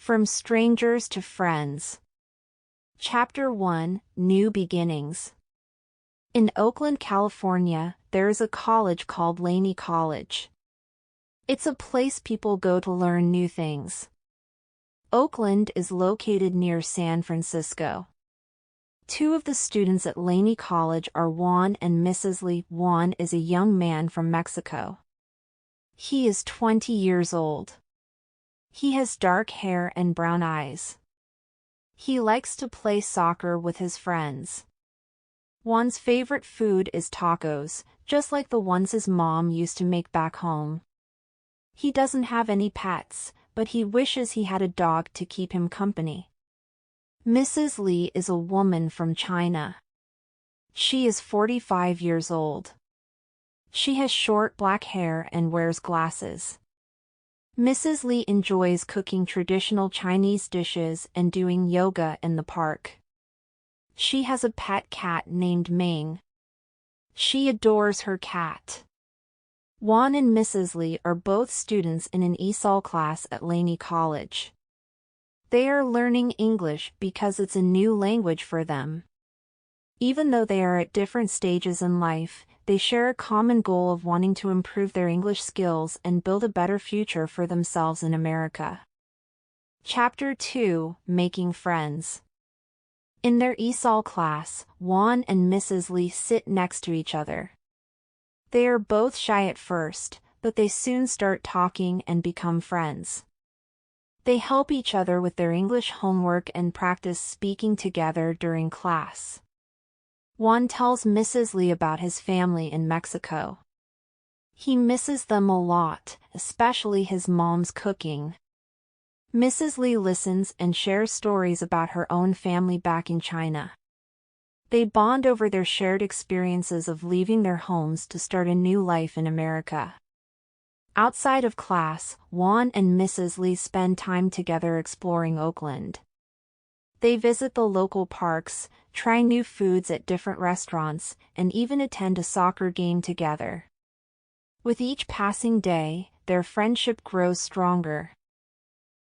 From Strangers to Friends. Chapter 1, New Beginnings. In Oakland, California, there is a college called Laney College. It's a place people go to learn new things. Oakland is located near San Francisco. Two of the students at Laney College are Juan and Mrs. Lee. Juan is a young man from Mexico. He is 20 years old. He has dark hair and brown eyes. He likes to play soccer with his friends. Juan's favorite food is tacos, just like the ones his mom used to make back home. He doesn't have any pets, but he wishes he had a dog to keep him company. Mrs. Lee is a woman from China. She is 45 years old. She has short black hair and wears glasses. Mrs. Lee enjoys cooking traditional Chinese dishes and doing yoga in the park. She has a pet cat named Ming. She adores her cat. Juan and Mrs. Lee are both students in an ESOL class at Laney College. They are learning English because it's a new language for them. Even though they are at different stages in life, they share a common goal of wanting to improve their English skills and build a better future for themselves in America. Chapter 2, Making Friends. In their ESOL class, Juan and Mrs. Lee sit next to each other. They are both shy at first, but they soon start talking and become friends. They help each other with their English homework and practice speaking together during class. Juan tells Mrs. Lee about his family in Mexico. He misses them a lot, especially his mom's cooking. Mrs. Lee listens and shares stories about her own family back in China. They bond over their shared experiences of leaving their homes to start a new life in America. Outside of class, Juan and Mrs. Lee spend time together exploring Oakland. They visit the local parks, try new foods at different restaurants, and even attend a soccer game together. With each passing day, their friendship grows stronger.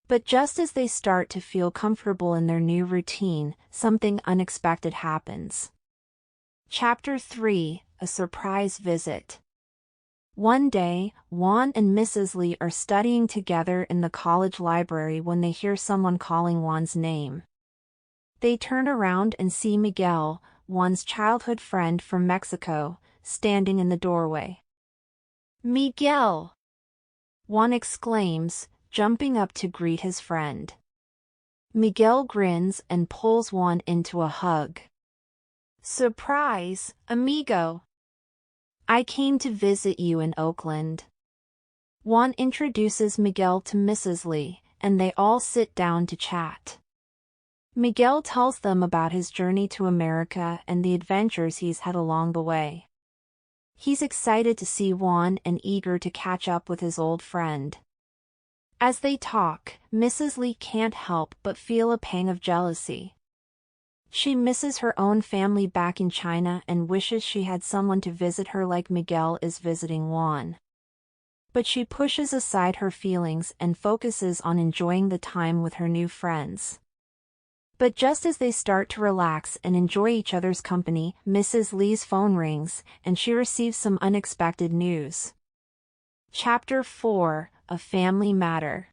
But just as they start to feel comfortable in their new routine, something unexpected happens. Chapter 3, A Surprise Visit. One day, Juan and Mrs. Lee are studying together in the college library when they hear someone calling Juan's name. They turn around and see Miguel, Juan's childhood friend from Mexico, standing in the doorway. "Miguel!" Juan exclaims, jumping up to greet his friend. Miguel grins and pulls Juan into a hug. "Surprise, amigo! I came to visit you in Oakland." Juan introduces Miguel to Mrs. Lee, and they all sit down to chat. Miguel tells them about his journey to America and the adventures he's had along the way. He's excited to see Juan and eager to catch up with his old friend. As they talk, Mrs. Lee can't help but feel a pang of jealousy. She misses her own family back in China and wishes she had someone to visit her like Miguel is visiting Juan. But she pushes aside her feelings and focuses on enjoying the time with her new friends. But just as they start to relax and enjoy each other's company, Mrs. Lee's phone rings, and she receives some unexpected news. Chapter 4, A Family Matter.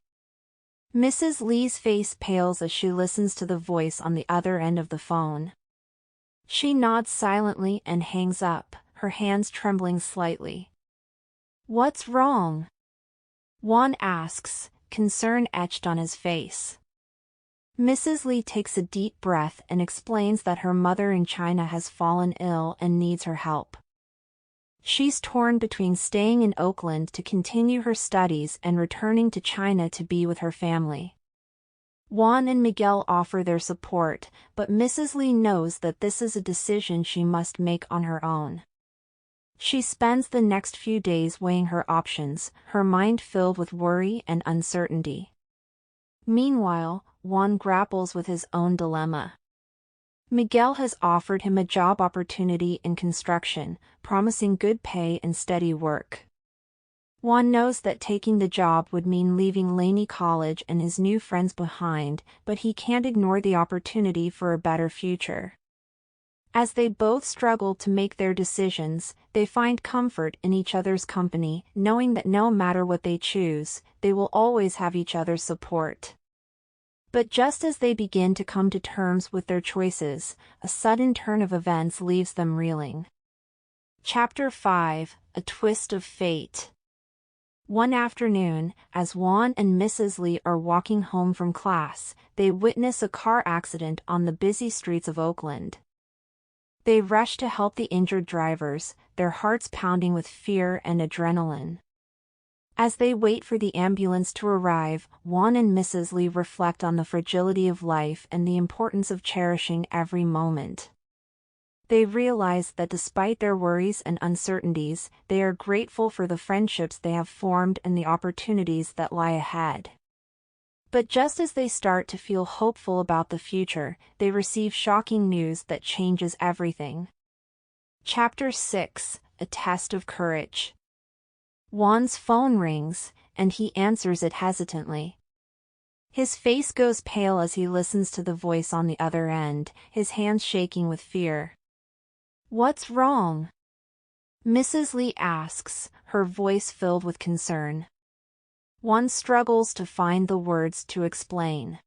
Mrs. Lee's face pales as she listens to the voice on the other end of the phone. She nods silently and hangs up, her hands trembling slightly. "What's wrong?" Juan asks, concern etched on his face. Mrs. Lee takes a deep breath and explains that her mother in China has fallen ill and needs her help. She's torn between staying in Oakland to continue her studies and returning to China to be with her family. Juan and Miguel offer their support, but Mrs. Lee knows that this is a decision she must make on her own. She spends the next few days weighing her options, her mind filled with worry and uncertainty. Meanwhile, Juan grapples with his own dilemma. Miguel has offered him a job opportunity in construction, promising good pay and steady work. Juan knows that taking the job would mean leaving Laney College and his new friends behind, but he can't ignore the opportunity for a better future. As they both struggle to make their decisions, they find comfort in each other's company, knowing that no matter what they choose, they will always have each other's support. But just as they begin to come to terms with their choices, a sudden turn of events leaves them reeling. Chapter 5: A Twist of Fate. One afternoon, as Juan and Mrs. Lee are walking home from class, they witness a car accident on the busy streets of Oakland. They rush to help the injured drivers, their hearts pounding with fear and adrenaline. As they wait for the ambulance to arrive, Juan and Mrs. Lee reflect on the fragility of life and the importance of cherishing every moment. They realize that despite their worries and uncertainties, they are grateful for the friendships they have formed and the opportunities that lie ahead. But just as they start to feel hopeful about the future, they receive shocking news that changes everything. Chapter 6: A Test of Courage. Juan's phone rings, and he answers it hesitantly. His face goes pale as he listens to the voice on the other end, his hands shaking with fear. "What's wrong?" Mrs. Lee asks, her voice filled with concern. Juan struggles to find the words to explain.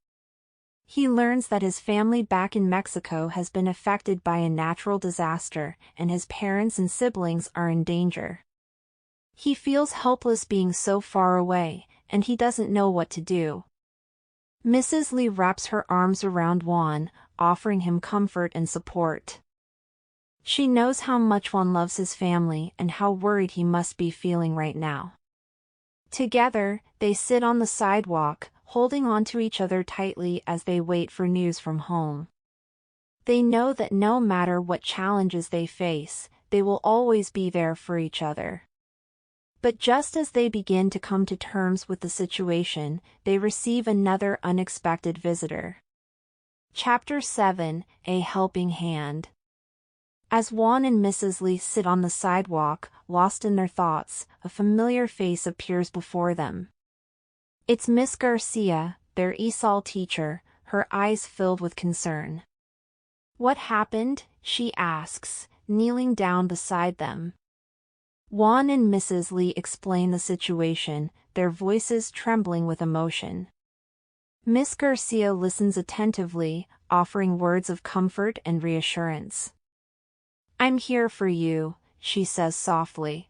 He learns that his family back in Mexico has been affected by a natural disaster, and his parents and siblings are in danger. He feels helpless being so far away, and he doesn't know what to do. Mrs. Lee wraps her arms around Juan, offering him comfort and support. She knows how much Juan loves his family and how worried he must be feeling right now. Together, they sit on the sidewalk, holding on to each other tightly as they wait for news from home. They know that no matter what challenges they face, they will always be there for each other. But just as they begin to come to terms with the situation, they receive another unexpected visitor. Chapter 7: A Helping Hand. As Juan and Mrs. Lee sit on the sidewalk, lost in their thoughts, a familiar face appears before them. It's Miss Garcia, their ESOL teacher, her eyes filled with concern. "What happened?" she asks, kneeling down beside them. Juan and Mrs. Lee explain the situation, their voices trembling with emotion. Miss Garcia listens attentively, offering words of comfort and reassurance. "I'm here for you," she says softly.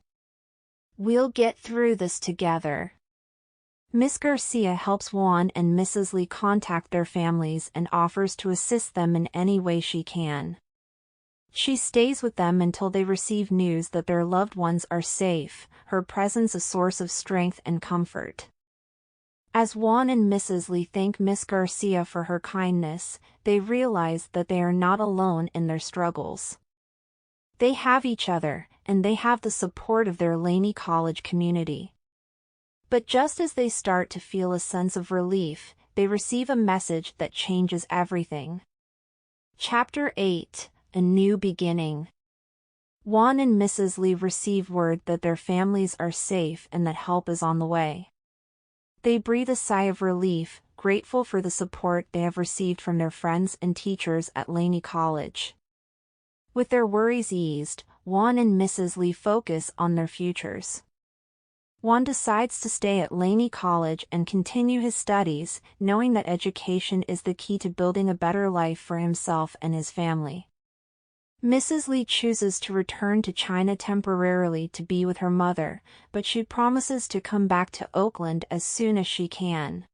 "We'll get through this together." Miss Garcia helps Juan and Mrs. Lee contact their families and offers to assist them in any way she can. She stays with them until they receive news that their loved ones are safe, her presence a source of strength and comfort. As Juan and Mrs. Lee thank Miss Garcia for her kindness, they realize that they are not alone in their struggles. They have each other, and they have the support of their Laney College community. But just as they start to feel a sense of relief, they receive a message that changes everything. Chapter 8: A New Beginning. Juan and Mrs. Lee receive word that their families are safe and that help is on the way. They breathe a sigh of relief, grateful for the support they have received from their friends and teachers at Laney College. With their worries eased, Juan and Mrs. Lee focus on their futures. Juan decides to stay at Laney College and continue his studies, knowing that education is the key to building a better life for himself and his family. Mrs. Lee chooses to return to China temporarily to be with her mother, but she promises to come back to Oakland as soon as she can.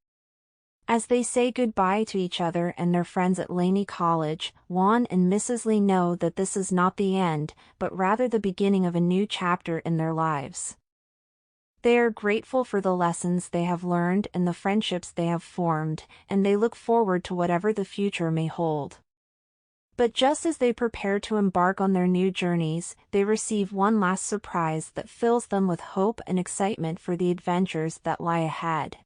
As they say goodbye to each other and their friends at Laney College, Juan and Mrs. Lee know that this is not the end, but rather the beginning of a new chapter in their lives. They are grateful for the lessons they have learned and the friendships they have formed, and they look forward to whatever the future may hold. But just as they prepare to embark on their new journeys, they receive one last surprise that fills them with hope and excitement for the adventures that lie ahead.